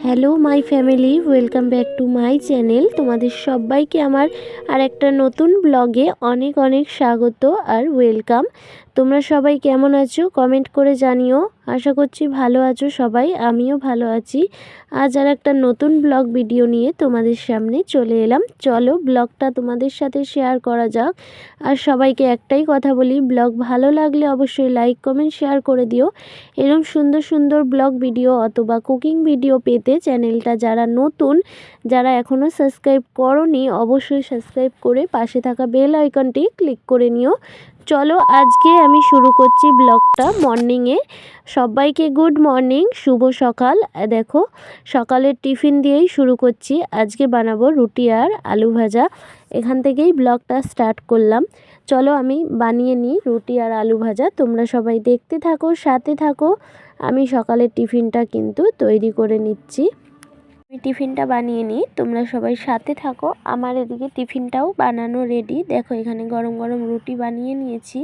Hello my family, welcome back to my channel. তোমাদের সবাইকে আমার আর একটা নতুন ব্লগে অনেক অনেক স্বাগত আর ওয়েলকাম। তোমরা সবাই কেমন আছো কমেন্ট করে জানিও। আশা করছি ভালো আছো সবাই, আমিও ভালো আছি। আজ আর একটা নতুন ব্লগ ভিডিও নিয়ে তোমাদের সামনে চলে এলাম। চলো ব্লগটা তোমাদের সাথে শেয়ার করা যাক। আর সবাইকে একটাই কথা বলি, ব্লগ ভালো লাগলে অবশ্যই লাইক কমেন্ট শেয়ার করে দিও। এরকম সুন্দর সুন্দর ব্লগ ভিডিও অথবা কুকিং ভিডিও পেতে চ্যানেলটা যারা নতুন, যারা এখনও সাবস্ক্রাইব করোনি, অবশ্যই সাবস্ক্রাইব করে পাশে থাকা বেল আইকনটি ক্লিক করে নিও। চলো আজকে আমি শুরু করছি ব্লগটা মর্নিংয়ে। সবাইকে গুড মর্নিং, শুভ সকাল। দেখো সকালের টিফিন দিয়েই শুরু করছি। আজকে বানাবো রুটি আর আলু ভাজা। এখান থেকেই ব্লগটা স্টার্ট করলাম। চলো আমি বানিয়ে নিই রুটি আর আলু ভাজা, তোমরা সবাই দেখতে থাকো, সাথে থাকো। আমি সকালের টিফিনটা কিন্তু তৈরি করে নিচ্ছি। আমি টিফিনটা বানিয়ে নিই, তোমরা সবাই সাথে থাকো। আমার এদিকে টিফিনটাও বানানো রেডি। দেখো এখানে গরম গরম রুটি বানিয়ে নিয়েছি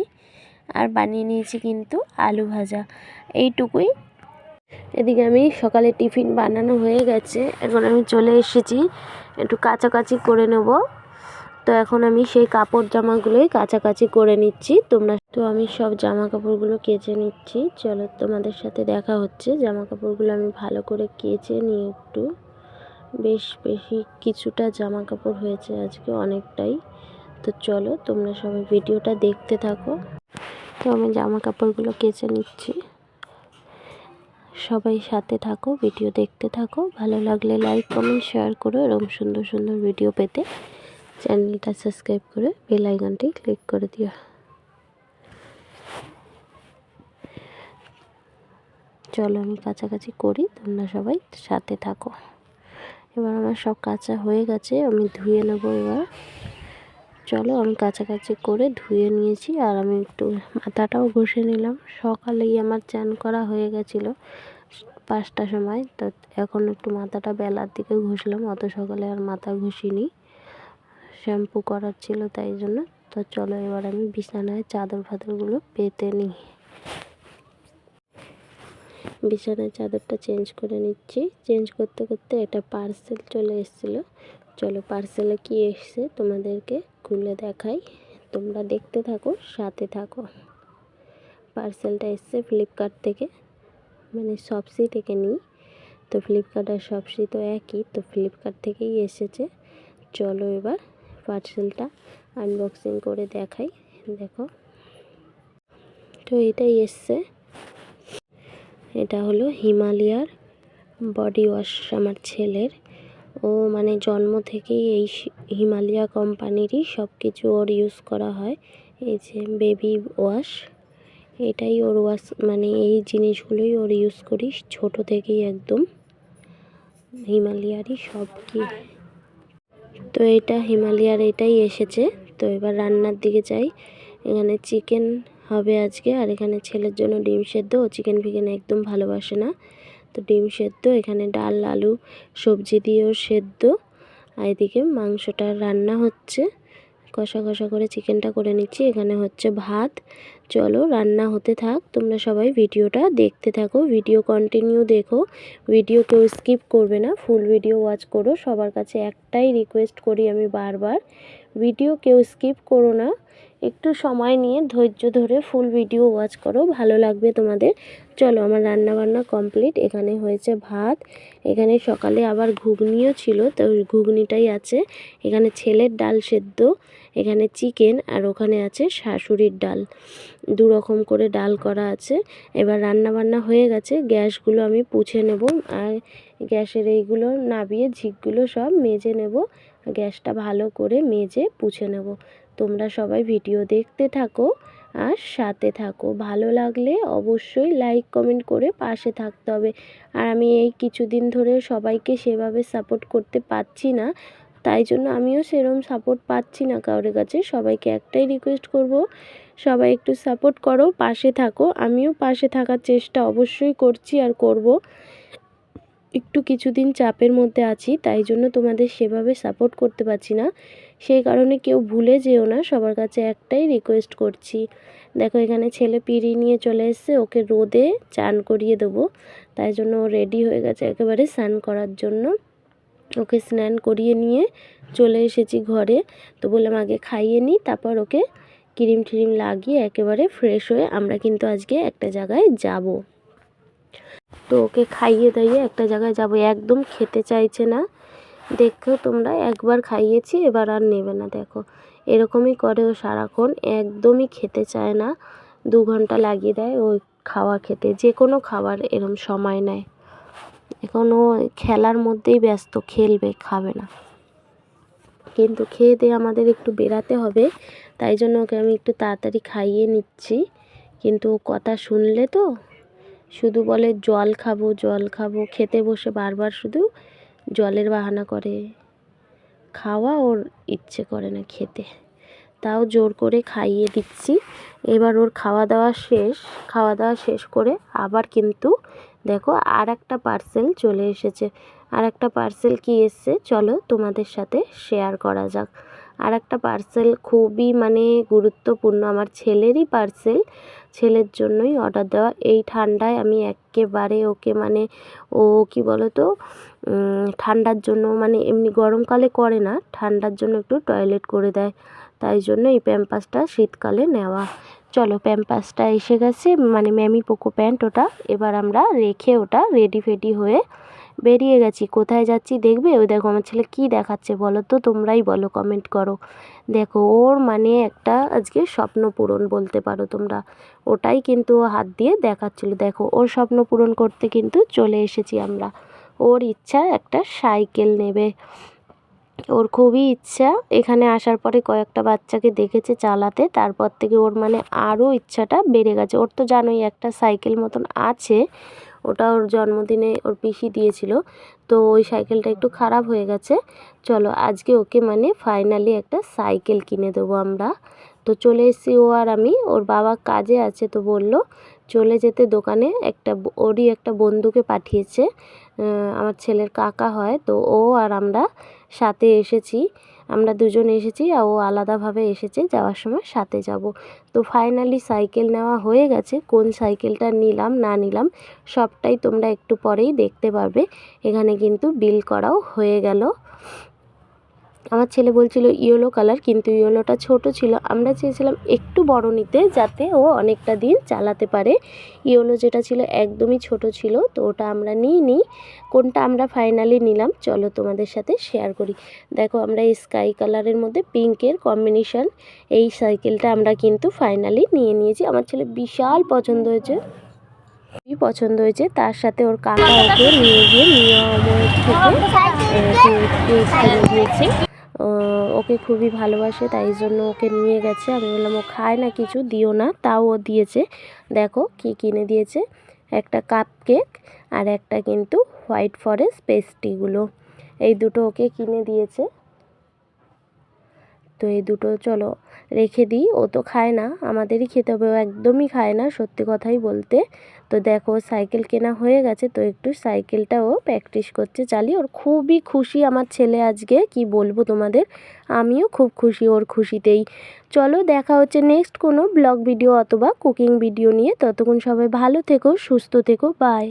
আর বানিয়ে নিয়েছি কিন্তু আলু ভাজা, এইটুকুই। এদিকে আমি সকালে টিফিন বানানো হয়ে গেছে, এখন আমি চলে এসেছি একটু কাচাকাচি করে নেব। তো এখন আমি সেই কাপড় জামাগুলোই কাচাকাচি করে নিচ্ছি। আমি সব জামা কাপড়গুলো কেচে নিচ্ছি। চলো তোমাদের সাথে দেখা হচ্ছে। জামা কাপড়গুলো আমি ভালো করে কেচে নিয়ে একটু বেশি কিছুটা জামা কাপড় হয়েছে আজকে, অনেকটাই। তো চলো তোমরা সবাই ভিডিওটা দেখতে থাকো। তো আমি জামা কাপড়গুলো কেচে নিচ্ছি, সবাই সাথে থাকো, ভিডিও দেখতে থাকো। ভালো লাগলে লাইক কমেন্ট শেয়ার করো। এরকম সুন্দর সুন্দর ভিডিও পেতে চ্যানেলটা সাবস্ক্রাইব করে বেল আইকনটি ক্লিক করে দিও। চলো আমি কাছাকাছি করি, তোমরা সবাই সাথে থাকো। এবার আমার সব কাঁচা হয়ে গেছে, আমি ধুয়ে নেব এবার। চলো আমি কাছাকাছি করে ধুয়ে নিয়েছি আর আমি একটু মাথাটাও ঘষে নিলাম। সকালেই আমার চান করা হয়ে গেছিলো 5টার সময়। তো এখন একটু মাথাটা বেলার দিকে ঘষলাম, অত সকালে আর মাথা ঘষিনি, শ্যাম্পু করার ছিল তাই জন্য। তো চলো এবার আমি বিছানায় চাদর ফাদরগুলো পেতে নিই। বিছানার চাদরটা চেঞ্জ করে নিচ্ছি। চেঞ্জ করতে করতে একটা পার্সেল চলে এসেছিলো। চলো পার্সেলে কি এসছে তোমাদেরকে খুলে দেখাই, তোমরা দেখতে থাকো, সাথে থাকো। পার্সেলটা এসছে ফ্লিপকার্ট থেকে, মানে শপসি থেকে নিই। তো ফ্লিপকার্ট আর শপসি তো একই, তো ফ্লিপকার্ট থেকেই এসেছে। চলো এবার পার্সেলটা আনবক্সিং করে দেখাই। দেখো তো এটাই এসছে। এটা হলো হিমালয়ার বডি ওয়াশ আমার ছেলের। ও মানে জন্ম থেকেই এই হিমালয়া কোম্পানিরই সব কিছু ওর ইউজ করা হয়। এই যে বেবি ওয়াশ, এটাই ওর ওয়াশ, মানে এই জিনিসগুলোই ওর ইউজ করি ছোট থেকেই একদম হিমালয়ারই সব কি। তো এটা হিমালয়ার এটাই এসেছে। তো এবার রান্নার দিকে যাই। এখানে চিকেন হবে আজকে, আর এখানে ছেলের জন্য ডিম সেদ্ধ। ও চিকেন ফিকেন একদম ভালোবাসে না, তো ডিম সেদ্ধ। এখানে ডাল আলু সবজি দিয়েও সেদ্ধ। আর এদিকে মাংসটা রান্না হচ্ছে, কষা কষা করে চিকেনটা করে নিচ্ছি। এখানে হচ্ছে ভাত। চলো রান্না হতে থাক, তোমরা সবাই ভিডিওটা দেখতে থাকো, ভিডিও কন্টিনিউ দেখো। ভিডিও কেউ স্কিপ করবে না, ফুল ভিডিও ওয়াচ করো। সবার কাছে একটাই রিকোয়েস্ট করি আমি বারবার, ভিডিও কেউ স্কিপ করো না, একটু সময় নিয়ে ধৈর্য ধরে ফুল ভিডিও ওয়াচ করো, ভালো লাগবে তোমাদের। চলো আমার রান্না বান্না কমপ্লিট। এখানে হয়েছে ভাত, এখানে সকালে আবার ঘুগনিও ছিল, তো ঘুগনিটাই আছে। এখানে ছেলের ডাল সেদ্ধ, এখানে চিকেন, আর ওখানে আছে শাশুড়ির ডাল। দু রকম করে ডাল করা আছে। এবার রান্না বান্না হয়ে গেছে, গ্যাসগুলো আমি পুছে নেব। আর গ্যাসের এইগুলো নাবিয়ে ঝিকগুলো সব মেজে নেব। গ্যাসটা ভালো করে মেজে পুছে নেব। তোমরা সবাই ভিডিও দেখতে থাকো আর সাথে থাকো। ভালো লাগলে অবশ্যই লাইক কমেন্ট করে পাশে থাকতে হবে। আর আমি এই কিছুদিন ধরে সবাইকে সেভাবে সাপোর্ট করতে পারছি না, তাই জন্য আমিও সেরকম সাপোর্ট পাচ্ছি না কারোর কাছে। সবাইকে একটাই রিকোয়েস্ট করব, সবাই একটু সাপোর্ট করো, পাশে থাকো। আমিও পাশে থাকার চেষ্টা অবশ্যই করছি আর করব। একটু কিছুদিন চাপের মধ্যে আছি, তাই জন্য তোমাদের সেভাবে সাপোর্ট করতে পারছি না। সেই কারণে কেউ ভুলে যেও না, সবার কাছে একটাই রিকোয়েস্ট করছি। দেখো এখানে ছেলে পিঁড়ি নিয়ে চলে এসেছে, ওকে রোদে চান করিয়ে দেবো, তাই জন্য ও রেডি হয়ে গেছে একেবারে স্নান করার জন্য। ওকে স্নান করিয়ে নিয়ে চলে এসেছি ঘরে। তো বললাম আগে খাইয়ে নিই, তারপর ওকে ক্রিম ট্রিম লাগিয়ে একেবারে ফ্রেশ হয়ে আমরা কিন্তু আজকে একটা জায়গায় যাব। তো ওকে খাইয়ে দাইয়ে একটা জায়গায় যাব। একদম খেতে চাইছে না, দেখো তোমরা, একবার খাইয়েছি এবার আর নেবে না। দেখো এরকমই করে ও সারাক্ষণ, একদমই খেতে চায় না। 2 ঘন্টা লাগিয়ে দেয় ওই খাওয়া খেতে, যে কোনো খাবার এরম সময় নেয়। এখন ও খেলার মধ্যেই ব্যস্ত, খেলবে, খাবে না। কিন্তু খেয়ে দিয়ে আমাদের একটু বেরাতে হবে, তাই জন্য ওকে আমি একটু তাড়াতাড়ি খাইয়ে নিচ্ছি। কিন্তু ও কথা শুনলে তো শুধু বলে জল খাবো জল খাবো, খেতে বসে বারবার শুধু জলের বাহানা করে, খাওয়া ওর ইচ্ছে করে না খেতে। তাও জোর করে খাইয়ে দিচ্ছি। এবার ওর খাওয়া দাওয়া শেষ, খাওয়া দাওয়া শেষ করে আবার কিন্তু দেখো আর একটা পার্সেল চলে এসেছে। আর একটা পার্সেল কি এসছে চলো তোমাদের সাথে শেয়ার করা যাক। আর একটা পার্সেল খুবই মানে গুরুত্বপূর্ণ, আমার ছেলেরই পার্সেল, ছেলের জন্যই অর্ডার দেওয়া। এই ঠান্ডায় আমি একেবারে ওকে মানে ও কি বলো তো ঠান্ডার জন্য, মানে এমনি গরমকালে করে না, ঠান্ডার জন্য একটু টয়লেট করে দেয়, তাই জন্য এই প্যাম্পাসটা শীতকালে নেওয়া। চলো প্যাম্পাসটা এসে গেছে, মানে ম্যামি পোকো প্যান্ট ওটা। এবার আমরা রেখে ওটা রেডি ফেডি হয়ে বেরিয়ে গেছি। কোথায় যাচ্ছি দেখবে? ওই দেখো আমার ছেলে কী দেখাচ্ছে বলো তো, তোমরাই বলো, কমেন্ট করো। দেখো ওর মানে একটা আজকে স্বপ্ন পূরণ বলতে পারো তোমরা, ওটাই কিন্তু ও হাত দিয়ে দেখাচ্ছিলো। দেখো ওর স্বপ্ন পূরণ করতে কিন্তু চলে এসেছি আমরা। ওর ইচ্ছা একটা সাইকেল নেবে, ওর খুবই ইচ্ছা। এখানে আসার পরে কয়েকটা বাচ্চাকে দেখেছে চালাতে, তারপর থেকে ওর মানে আরও ইচ্ছাটা বেড়ে গেছে। ওর তো জানোই একটা সাইকেল মতন আছে, ওটা ওর জন্মদিনে ওর পিসি দিয়েছিল, তো ওই সাইকেলটা একটু খারাপ হয়ে গেছে। চলো আজকে ওকে মানে ফাইনালি একটা সাইকেল কিনে দেবো আমরা। তো চলে এসেছি, ও আর আমি, ওর বাবা কাজে আছে তো বলল চলে যেতে দোকানে। ওরই একটা বন্ধুকে পাঠিয়েছে, আমার ছেলের কাকা হয়, তো ও আর আমরা সাথে এসেছি। আমরা দুজন এসেছি আর ও আলাদাভাবে এসেছে, যাওয়ার সময় সাথে যাব। তো ফাইনালি সাইকেল নেওয়া হয়ে গেছে। কোন সাইকেলটা নিলাম না নিলাম সবটাই তোমরা একটু পরেই দেখতে পারবে। এখানে কিন্তু বিল করাও হয়ে গেল। আমার ছেলে বলছিল ইয়েলো কালার, কিন্তু ইয়েলোটা ছোট ছিল, আমরা চেয়েছিলাম একটু বড় নিতে যাতে ও অনেকটা দিন চালাতে পারে। ইয়েলো যেটা ছিল একদমই ছোট ছিল, তো ওটা আমরা নিইনি। কোনটা আমরা ফাইনালি নিলাম চলো তোমাদের সাথে শেয়ার করি। দেখো আমরা এই স্কাই কালারের মধ্যে পিঙ্কের কম্বিনেশন, এই সাইকেলটা আমরা কিন্তু ফাইনালি নিয়ে নিয়েছি। আমার ছেলে বিশাল পছন্দ হয়েছে, খুবই পছন্দ হয়েছে। তার সাথে ওর কাকা ওকে নিয়ে গিয়ে নিয়ামত থেকে কিনে দিয়েছে। ওকে খুবই ভালোবাসে, তাই জন্য ওকে নিয়ে গেছে। আমি বললাম ও খায় না কিছু, দিও না, তাও ও দিয়েছে। দেখো কি কিনে দিয়েছে, একটা কাপ কেক আর একটা কিন্তু হোয়াইট ফরেস্ট পেস্ট্রিগুলো, এই দুটো ওকে কিনে দিয়েছে। তো এই দুটো চলো রেখে দিই, ও তো খায় না, আমাদেরই খেতে হবে, ও একদমই খায় না সত্যি কথাই বলতে। তো দেখো সাইকেল কেনা হয়ে গেছে, তো একটু সাইকেলটা ও প্র্যাকটিস করছে চালিয়ে। ওর খুবই খুশি আমার ছেলে আজকে, কি বলবো তোমাদের, আমিও খুব খুশি ওর খুশিতেই। চলো দেখা হচ্ছে নেক্সট কোনো ব্লগ ভিডিও অথবা কুকিং ভিডিও নিয়ে। ততক্ষণ সবাই ভালো থেকো, সুস্থ থেকো, বাই।